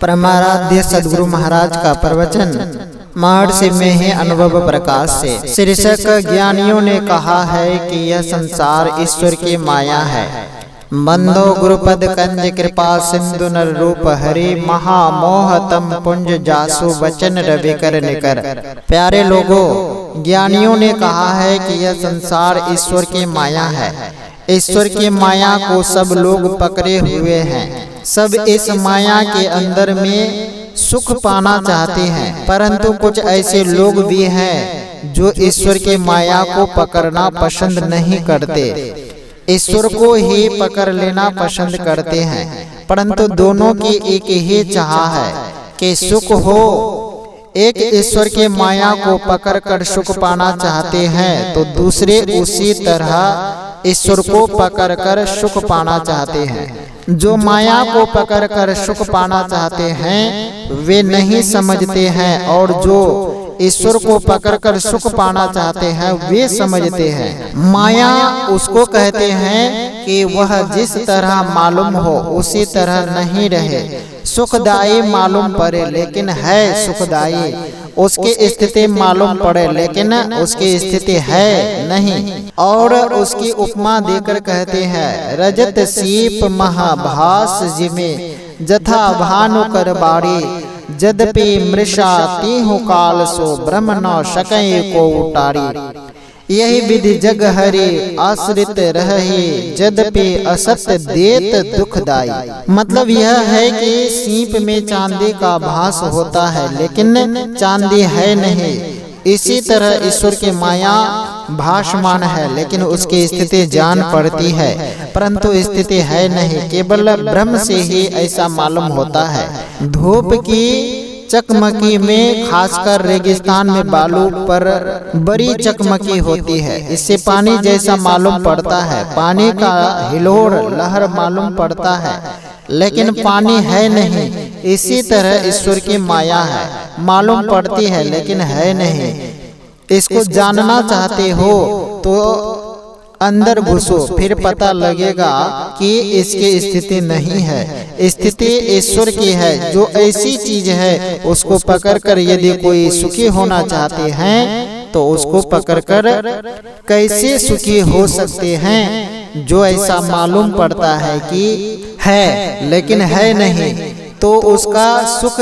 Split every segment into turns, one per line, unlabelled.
परमाराध्य सद्गुरु महाराज का प्रवचन महर्षि में ही अनुभव प्रकाश से। शीर्षक ज्ञानियों ने कहा है कि यह संसार ईश्वर की माया है। बंधो गुरुपद कंज कृपा सिंधु नर रूप हरि महामोह तम पुंज जासु वचन रवि कर निकर। प्यारे लोगों, ज्ञानियों ने कहा है कि यह संसार ईश्वर की माया है। ईश्वर की माया को सब लोग पकड़े हुए हैं। सब इस माया के अंदर में सुख पाना चाहते हैं, परंतु कुछ ऐसे लोग भी हैं जो ईश्वर के माया को पकड़ना पसंद नहीं करते, ईश्वर को ही पकड़ लेना पसंद करते हैं। परंतु दोनों की एक ही चाह है कि सुख हो। एक ईश्वर के माया को पकड़कर सुख पाना चाहते हैं तो दूसरे उसी तरह ईश्वर को पकड़कर सुख पाना चाहते हैं। जो माया को पकड़कर सुख पाना चाहते हैं वे नहीं समझते हैं, और जो ईश्वर को पकड़कर सुख पाना चाहते हैं वे समझते हैं। माया उसको कहते हैं कि वह जिस तरह मालूम हो उसी तरह नहीं रहे। सुखदायी मालूम पड़े लेकिन है सुखदायी, उसकी स्थिति मालूम पड़े लेकिन उसकी स्थिति है नहीं। और उसकी उपमा देकर कहते हैं, रजत सीप महाभास जिमे जथा भानु कर बाड़ी, जदपि मृषा तीहु काल सो ब्रह्म न सकै को उतारी। यही विधि जग हरि आश्रित रही, जदपि असत्य देत दुखदाई। मतलब यह है कि सीप में चांदी का भास होता है लेकिन चांदी है नहीं। इसी तरह ईश्वर की माया भासमान है लेकिन उसकी स्थिति जान पड़ती है, परंतु स्थिति है नहीं। केवल ब्रह्म से ही ऐसा मालूम होता है। धूप की चकमकी में, खासकर रेगिस्तान में बालू पर बड़ी चकमकी होती है, इससे पानी जैसा मालूम पड़ता है। पानी का हिलोर लहर मालूम पड़ता है लेकिन पानी है नहीं। इसी तरह ईश्वर की माया है, मालूम पड़ती है लेकिन है नहीं। इसको जानना चाहते हो तो अंदर घुसो, फिर पता लगेगा कि इसकी स्थिति नहीं है। स्थिति ईश्वर की है। जो ऐसी चीज है उसको पकड़कर यदि कोई सुखी होना चाहते हैं तो उसको पकड़कर कैसे सुखी हो सकते हैं? जो ऐसा मालूम पड़ता है कि है लेकिन है नहीं, तो उसका सुख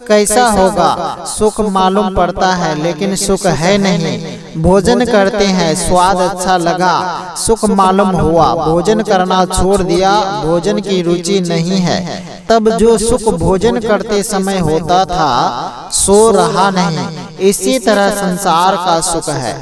कैसा होगा? सुख मालूम पड़ता है लेकिन सुख है नहीं। भोजन करते हैं, स्वाद अच्छा लगा, सुख मालूम हुआ। भोजन करना छोड़ दिया, भोजन की रुचि नहीं है। तब जो सुख भोजन करते समय होता था सो रहा नहीं। इसी तरह संसार का सुख है।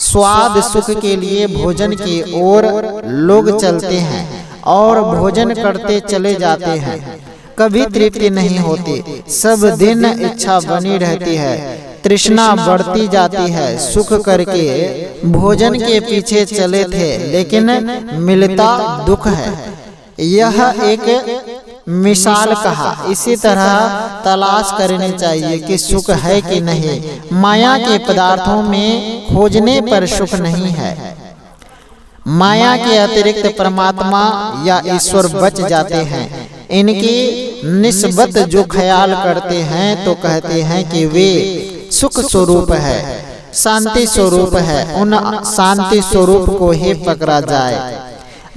स्वाद सुख के लिए भोजन की ओर लोग चलते हैं और भोजन करते चले जाते हैं। कभी तृप्ति नहीं होती, सब दिन इच्छा बनी रहती है, तृष्णा बढ़ती जाती है। सुख करके भोजन के पीछे चले थे लेकिन मिलता दुख है। यह एक मिसाल कहा। इसी तरह तलाश करनी चाहिए कि सुख है कि नहीं। माया के पदार्थों में खोजने पर सुख नहीं है। माया के अतिरिक्त परमात्मा या ईश्वर बच जाते हैं। इनकी निस्बत जो ख्याल करते हैं तो कहते हैं कि वे सुख स्वरूप है, शांति स्वरूप है। उन शांति स्वरूप को ही पकड़ा जाए।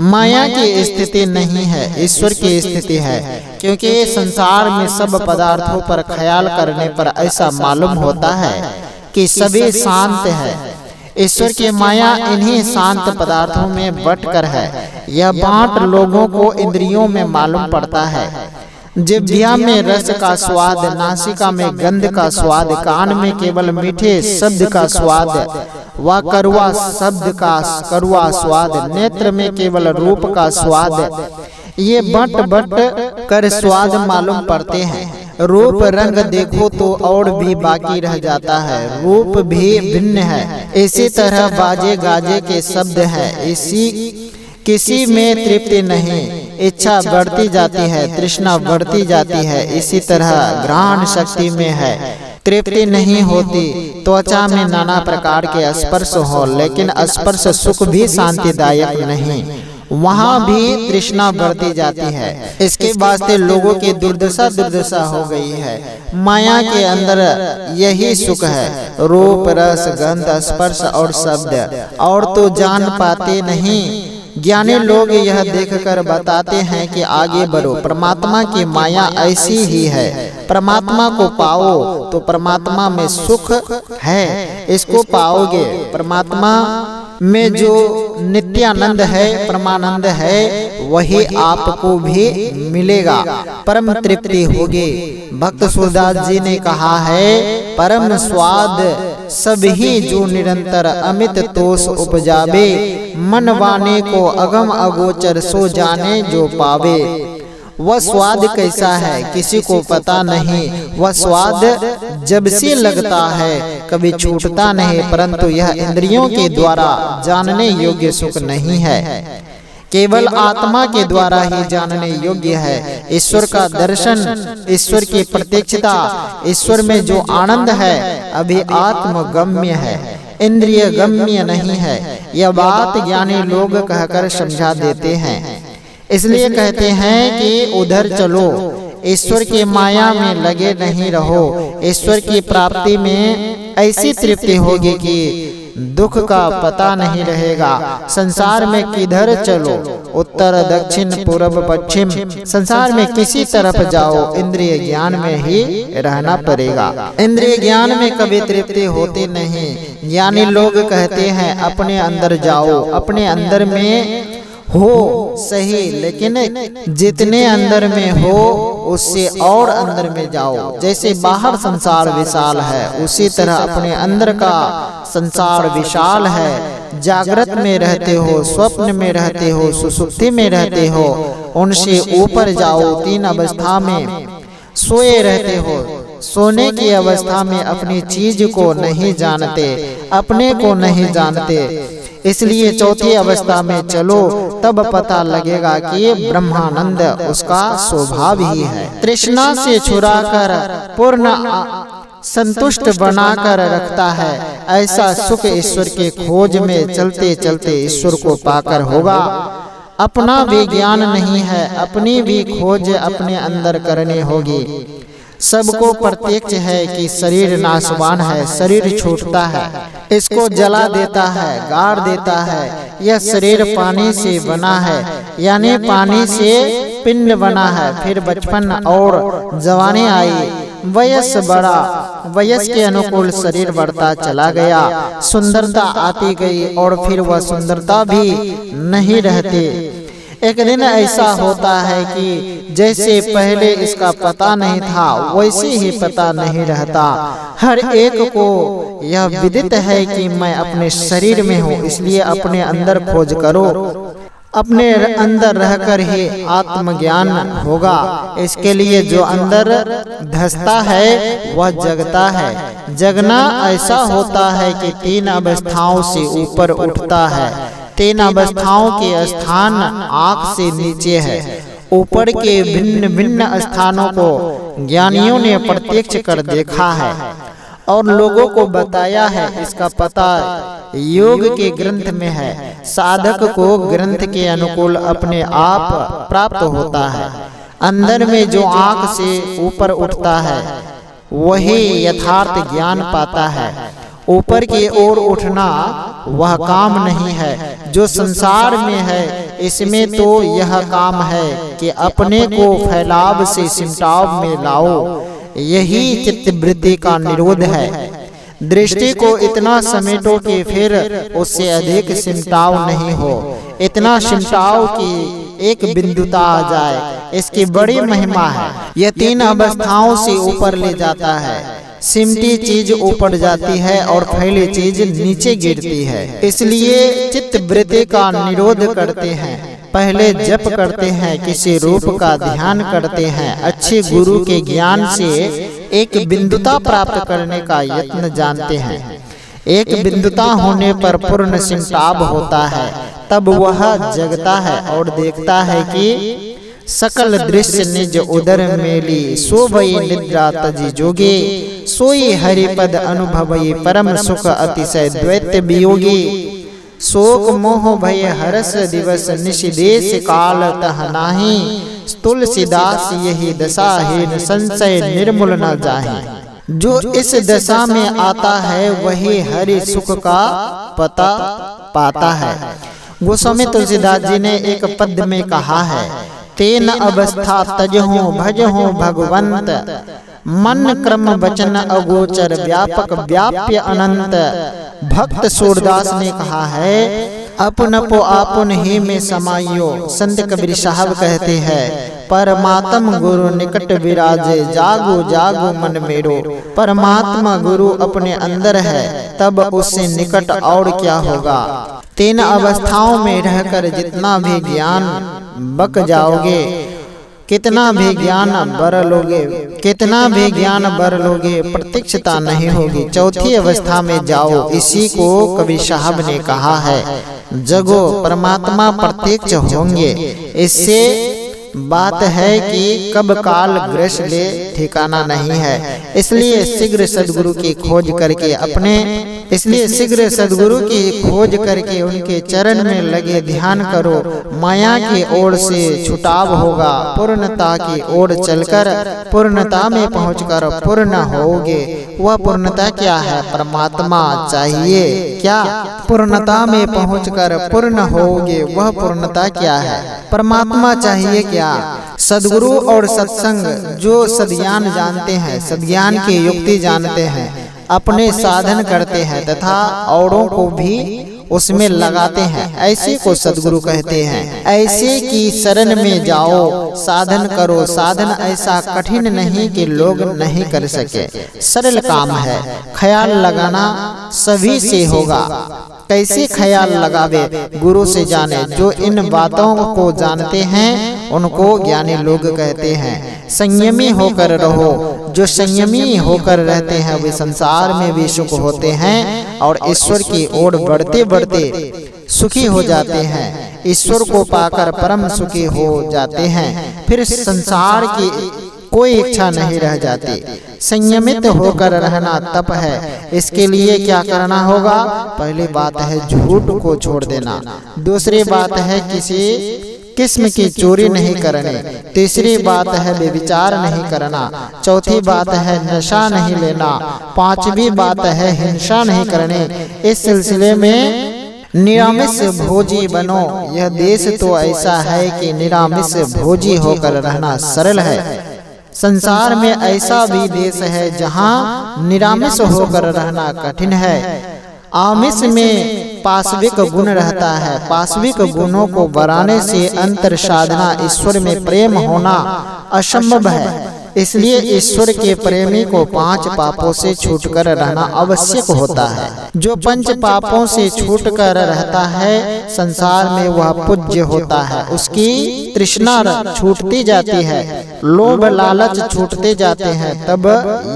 माया की स्थिति नहीं है, ईश्वर की स्थिति है। क्योंकि संसार में सब पदार्थों पर ख्याल करने पर ऐसा मालूम होता है कि सभी शांत है। ईश्वर की माया इन्हीं शांत पदार्थों में बटकर है। यह बांट लोगों को इंद्रियों में मालूम पड़ता है। जिह्वा में रस का स्वाद, नासिका में गंध का स्वाद, कान में केवल मीठे शब्द का स्वाद व कड़वा शब्द का कड़वा स्वाद, नेत्र में केवल रूप का स्वाद। ये बट कर स्वाद मालूम पड़ते हैं। रूप रंग देखो तो और भी बाकी रह जाता है, रूप भी भिन्न है। इसी तरह बाजे गाजे के शब्द हैं, किसी में तृप्ति नहीं। इच्छा बढ़ती जाती है, तृष्णा बढ़ती जाती है। इसी तरह घ्राण शक्ति में है, तृप्ति नहीं होती। त्वचा में नाना प्रकार के स्पर्श हो लेकिन स्पर्श सुख भी शांतिदायक नहीं। वहाँ भी तृष्णा बढ़ती जाती है। इसके वास्ते लोगों की दुर्दशा हो गई है। माया के अंदर यही सुख है, रूप रस गंध स्पर्श और शब्द, और तो जान पाते नहीं। ज्ञानी लोग यह देखकर बताते हैं कि आगे बढ़ो, परमात्मा की माया ऐसी ही है। परमात्मा को पाओ तो परमात्मा में सुख है, इसको पाओगे। परमात्मा में जो नित्यानंद है, परमानंद है, वही आपको भी मिलेगा, परम तृप्ति होगी। भक्त सूरदास जी ने कहा है, परम स्वाद सभी जो निरंतर अमित तोष उपजावे, मन वाने को अगम अगोचर सो जाने जो पावे। वह स्वाद कैसा है किसी को पता नहीं, वह स्वाद जब से लगता है कभी छूटता नहीं, परंतु यह इंद्रियों के द्वारा जानने योग्य सुख नहीं है, केवल आत्मा के द्वारा ही जानने योग्य है। ईश्वर का दर्शन, ईश्वर की प्रत्यक्षता, ईश्वर में जो आनंद है अभी आत्मगम्य है, इंद्रिय गम्य नहीं है। यह बात ज्ञानी लोग कहकर समझा देते हैं। इसलिए कहते हैं कि उधर चलो, ईश्वर की माया में लगे नहीं रहो। ईश्वर की प्राप्ति में ऐसी तृप्ति होगी कि दुख का पता नहीं रहेगा। संसार में किधर चलो, उत्तर दक्षिण पूर्व पश्चिम, संसार में किसी तरफ जाओ, इंद्रिय ज्ञान में ही रहना पड़ेगा। इंद्रिय ज्ञान में कभी तृप्ति होती नहीं। ज्ञानी लोग कहते हैं अपने अंदर जाओ, अपने अंदर में हो सही, लेकिन जितने अंदर में हो उससे और अंदर में जाओ। जैसे बाहर संसार विशाल है, उसी तरह अपने अंदर का संसार विशाल है। जागृत में रहते हो, स्वप्न में रहते हो, सुसुप्ति में रहते हो, उनसे ऊपर जाओ। तीन अवस्था में सोए रहते हो। सोने की अवस्था में अपनी चीज को नहीं जानते, अपने को नहीं जानते, इसलिए चौथी अवस्था में चलो, तब पता लगेगा कि ब्रह्मानंद उसका स्वभाव ही है। तृष्णा से छुड़ाकर पूर्ण संतुष्ट बनाकर रखता है। ऐसा सुख ईश्वर के खोज में चलते चलते ईश्वर को पाकर होगा। अपना भी ज्ञान नहीं है, अपनी भी खोज अपने अंदर करनी होगी। सबको प्रत्यक्ष है कि शरीर नाशवान है, शरीर छूटता है, इसको जला देता है, गाड़ देता है। यह शरीर पानी से बना है, यानी पानी से पिंड बना है। फिर बचपन और जवानी आई, वयस बढ़ा, वयस के अनुकूल शरीर बढ़ता चला गया, सुंदरता आती गई और फिर वह सुंदरता भी नहीं रहती। एक दिन ऐसा होता है कि जैसे पहले इसका पता नहीं था वैसे ही पता नहीं रहता। हर एक को यह विदित है कि मैं अपने शरीर में हूँ, इसलिए अपने अंदर खोज करो। अपने अंदर रहकर ही आत्मज्ञान होगा। इसके लिए जो अंदर धंसता है वह जगता है। जगना ऐसा होता है कि तीन अवस्थाओं से ऊपर उठता है। तीन अवस्थाओं के स्थान आँख से नीचे है। ऊपर के भिन्न भिन्न स्थानों को ज्ञानियों ने प्रत्यक्ष कर देखा है और लोगों को बताया है। इसका पता योग के ग्रंथ में है। साधक को ग्रंथ के अनुकूल अपने आप प्राप्त होता है। अंदर में जो आँख से ऊपर उठता है वही यथार्थ ज्ञान पाता है। ऊपर की ओर उठना वह काम नहीं है जो संसार में है। इसमें तो यह काम है कि अपने को फैलाव से सिमटाव में लाओ। यही चित्तवृत्ति का निरोध है। दृष्टि को इतना समेटो कि फिर उससे अधिक सिमटाव नहीं हो। इतना सिमटाव कि एक बिंदुता आ जाए, इसकी बड़ी महिमा है। यह तीन अवस्थाओं से ऊपर ले जाता है। सिमटी चीज ऊपर जाती है और फैली चीज नीचे गिरती है। इसलिए चित्तवृत्ति का निरोध करते हैं। पहले जप करते हैं, किसी रूप का ध्यान करते हैं, अच्छे गुरु के ज्ञान से एक बिंदुता प्राप्त करने का यत्न जानते हैं। एक बिंदुता होने पर पूर्ण सिमटाव होता है। तब वह जगता है और देखता है कि सकल दृश्य निज उदर मेली, सोवई निद्रा तजी जोगे, सोई हरिपद अनुभवई परम सुख अतिशय द्वैत वियोगी। शोक मोह भय हरस दिवस निशिदेश काल तह नाही। तुलसीदास यही दशा हीन संशय निर्मूल न जाहि। जो इस दशा में आता है वही हरि सुख का पता पाता है। गोस्वामी तुलसीदास जी ने एक पद में कहा है, तेन अवस्था तजहु भजहु भगवंत, मन क्रम वचन अगोचर व्यापक व्याप्य अनंत। भक्त सूरदास ने कहा है, अपनपो आपुन ही में समायो। संत कबीर साहब कहते हैं, परमात्म गुरु निकट विराजे, जागो जागो मन मेरो। परमात्मा गुरु अपने अंदर है, तब उससे निकट और क्या होगा। तीन अवस्थाओं में रहकर जितना भी ज्ञान बक जाओगे, कितना भी ज्ञान बर लोगे, कितना भी ज्ञान बर लोगे, प्रत्यक्षता नहीं होगी। चौथी अवस्था में जाओ, इसी को कबीर साहब ने कहा है, जगो परमात्मा प्रत्यक्ष होंगे। इससे बात है कि कब काल ग्रस ले ठिकाना नहीं है। इसलिए शीघ्र सदगुरु की खोज करके उनके चरण में लगे ध्यान करो। माया की ओर से छुटाव होगा, पूर्णता की ओर चलकर पूर्णता में पहुंचकर पूर्ण होगे। वह पूर्णता क्या है? परमात्मा चाहिए क्या? पूर्णता में पहुंचकर पूर्ण होगे, वह पूर्णता क्या है? परमात्मा चाहिए क्या? सद्गुरु और सत्संग। जो सद्ज्ञान जानते हैं, सद्ज्ञान की युक्ति जानते हैं, अपने साधन करते हैं तथा औरों को भी उसमें लगाते हैं, ऐसे को सद्गुरु कहते हैं। ऐसे की शरण में जाओ, साधन करो। साधन ऐसा कठिन नहीं कि लोग नहीं कर सके, सरल काम है। ख्याल लगाना सभी से होगा। कैसे ख्याल लगावे? गुरु से जाने। जो इन बातों को जानते हैं उनको ज्ञानी लोग कहते हैं। संयमी होकर रहो। जो संयमी होकर रहते हैं वे संसार में भी सुख होते हैं और ईश्वर की ओर बढ़ते बढ़ते सुखी हो जाते हैं। ईश्वर को पाकर परम सुखी हो जाते हैं। फिर संसार की कोई इच्छा नहीं रह जाती। संयमित होकर रहना तप है। इसके लिए क्या करना होगा? पहली बात है झूठ को छोड़ देना। दूसरी बात है किसी किस्म की चोरी नहीं करनी। तीसरी बात है व्यभिचार नहीं करना। चौथी बात है नशा नहीं लेना। पांचवी बात है हिंसा नहीं करनी। इस सिलसिले में निरामिष भोजी बनो। यह देश तो ऐसा है कि निरामिष भोजी होकर रहना सरल है। संसार में ऐसा भी देश है जहाँ निरामिष होकर रहना कठिन है। आमिष में पाशविक गुण रहता है। पाशविक गुणों को बढ़ाने से अंतर साधना ईश्वर में प्रेम होना असंभव है। इसलिए ईश्वर के प्रेमी को 5 पापों से छूटकर रहना आवश्यक होता है। जो 5 पापों से छूटकर रहता है संसार में वह पूज्य होता है। उसकी तृष्णा छूटती जाती है, लोभ लालच छूटते जाते हैं। तब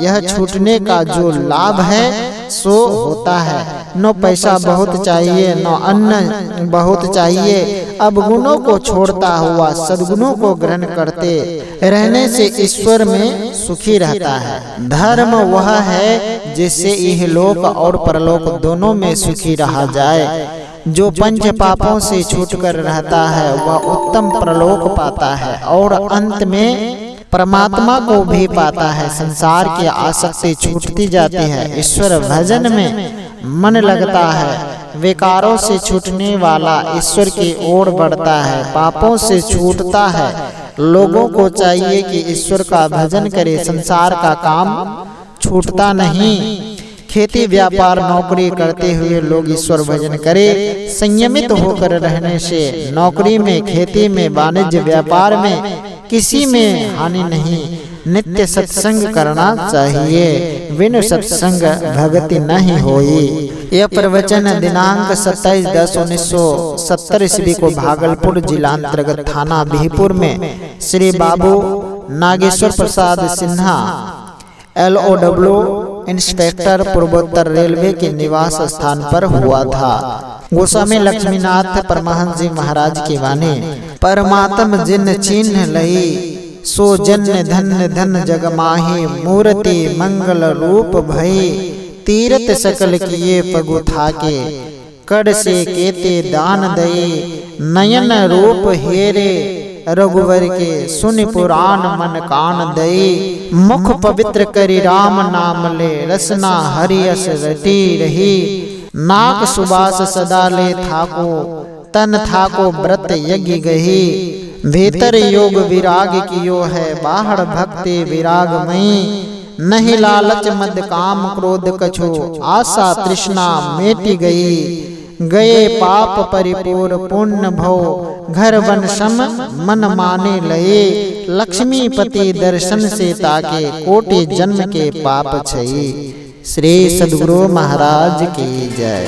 यह छूटने का जो लाभ है सो होता है। न पैसा बहुत चाहिए, न अन्न बहुत चाहिए। अब गुणों को छोड़ता हुआ सद्गुणों को ग्रहण करते रहने से ईश्वर में सुखी रहता है। धर्म वह है जिससे इहलोक और परलोक दोनों में सुखी रहा जाए। जो 5 पापों से छूटकर रहता है वह उत्तम परलोक पाता है और अंत में परमात्मा को भी पाता है। संसार की आसक्ति छूटती जाती है। ईश्वर भजन में मन लगता है। विकारों से छूटने वाला ईश्वर की ओर बढ़ता है, पापों से छूटता है। लोगों को चाहिए कि ईश्वर का भजन करे। संसार का काम छूटता नहीं। खेती व्यापार नौकरी करते हुए लोग ईश्वर भजन करे। संयमित होकर रहने से नौकरी में, खेती में, वाणिज्य व्यापार में किसी में हानि नहीं। नित्य सत्संग करना चाहिए। बिन सत्संग भक्ति नहीं होई। यह प्रवचन दिनांक 27/10/1970 ईस्वी को भागलपुर जिला अंतर्गत थाना बिहपुर में श्री बाबू नागेश्वर प्रसाद सिन्हा LOW इंस्पेक्टर पूर्वोत्तर रेलवे के निवास स्थान पर हुआ था। गोस्वामी लक्ष्मीनाथ परमहंस जी महाराज की वाणी। परमात्म जिन चिन्ह लई सो जन्य धन्य धन जग माही। मूर्ति मंगल रूप भई तीरथ सकल किए पगु थाके। कड़ से केते दान दये, नयन रूप हेरे रघुवर के, सुनि पुराण मन कान दये। मुख पवित्र करि राम नाम ले, रसना हरि अस रटी रही। नाक सुबास सदा ले थाको, तन थाको व्रत यज्ञ गही। भीतर योग विराग कियो है, बाहर भक्ति विरागमयी। नहीं लालच मद काम क्रोध कछु, आशा तृष्णा मेटी गई। गए पाप परिपूर पुण्य भव, घर वन सम मन माने लये। लक्ष्मीपति दर्शन से ताके, कोटि जन्म के पाप छई। श्री सद्गुरु महाराज की जय।